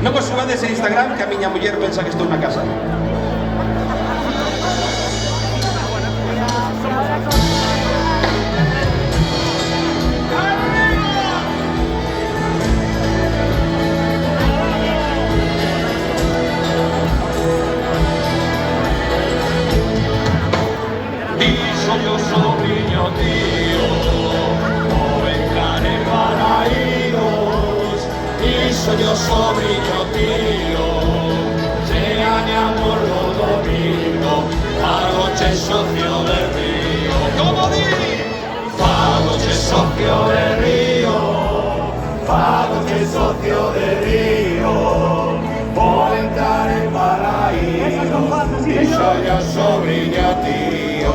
Non vos subades a Instagram que a miña muller pensa que estou na casa. Dixo yo sobriño tío, o entrar en paraídos. Dixo yo sobriño tío, chegaña amor do domingo, fagoche socio de río. Como di? Fagoche socio de río, fagoche socio de río, o entrar en paraídos. Dixo yo sobriño tío,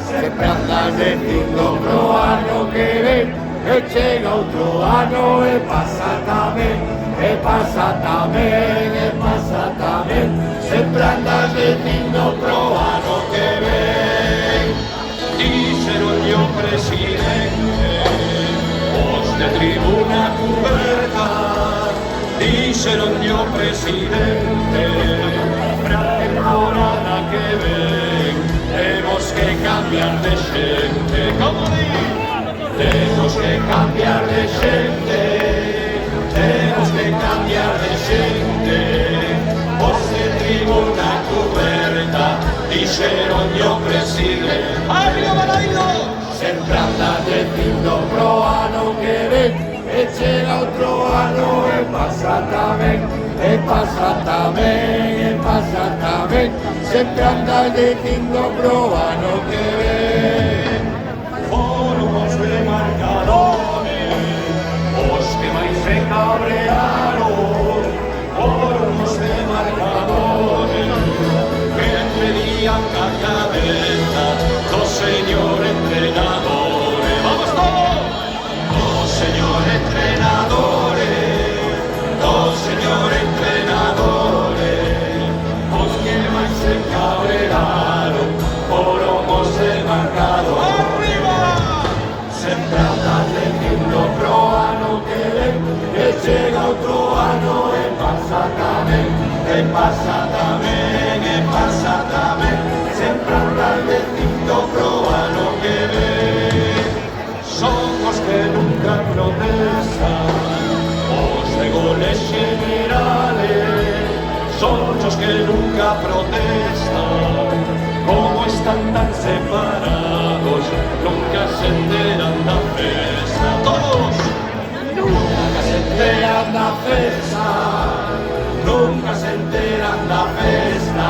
sempre andas dicindo pro ano que ven, e chega outro ano e pasa tamén, e pasa tamén, e pasa tamén. Sempre andas dicindo pro ano que ven. Dixeron yo presidente, os de tribuna cuberta. Dixeron yo presidente, pra temporada que ven temos que cambiar de xente. Como di? Temos que cambiar de xente, temos que cambiar de xente. Os de tribuna cuberta dixeron yo presidente. ¡Arriba, Balaído! Sempre andas dicindo pro ano que ven, e chega outro ano e pasa tamén, e pasa tamén, e pasa tamén. Sempre andas dicindo pro ano que ven. Foron os demarcadores os que máis se cabrearon, foron os demarcadores que pedían a cabeza do señor entrenador. ¡Vamos todos! Do señor entrenador, do señor entrenador, os que máis se cabrearon foron os demarcadores. ¡Arriba! Sempre andas dicindo pro ano que ven, e chega outro ano e pasa tamén, e pasa tamén, e pasa tamén. Sempre andas dicindo pro ano que ven. Son os que nunca protestan, os de goles generales. Son os que nunca protestan, como están tan separados, nunca se enteran da festa. Todos nunca se enteran da festa, nunca se enteran da festa.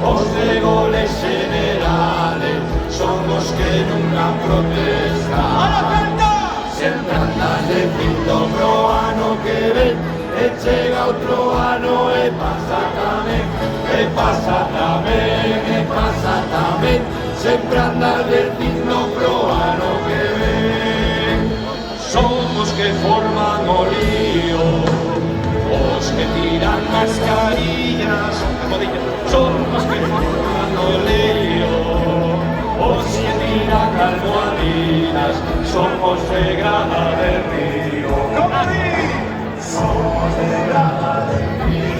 Os de goles generales son os que nunca protestan. ¡A la carta! Sempre andas dicindo pro ano que ven, e chega outro ano e pasa tamén, e pasa tamén, e pasa tamén. Sempre andas dicindo pro ano que ven. Son os que forman o lío, os que tiran mascarillas, son os que forman o lío, os que tiran almohadillas, son os de Grada de Río. Somos de Grada de Río.